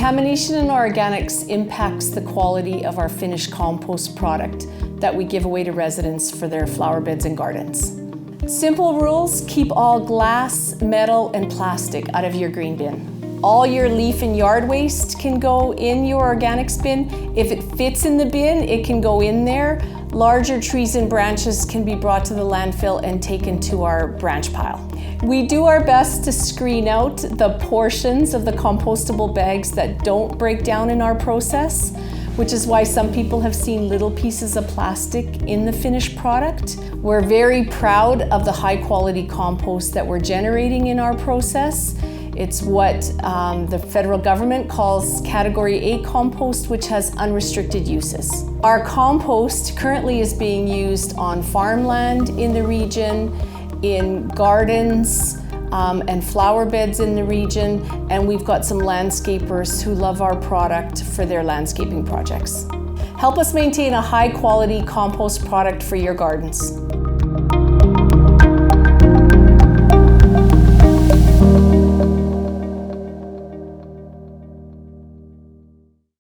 Contamination in organics impacts the quality of our finished compost product that we give away to residents for their flower beds and gardens. Simple rules: keep all glass, metal, and plastic out of your green bin. All your leaf and yard waste can go in your organics bin. If it fits in the bin, it can go in there. Larger trees and branches can be brought to the landfill and taken to our branch pile. We do our best to screen out the portions of the compostable bags that don't break down in our process, which is why some people have seen little pieces of plastic in the finished product. We're very proud of the high quality compost that we're generating in our process. It's what the federal government calls Category A compost, which has unrestricted uses. Our compost currently is being used on farmland in the region, in gardens and flower beds in the region, and we've got some landscapers who love our product for their landscaping projects. Help us maintain a high quality compost product for your gardens.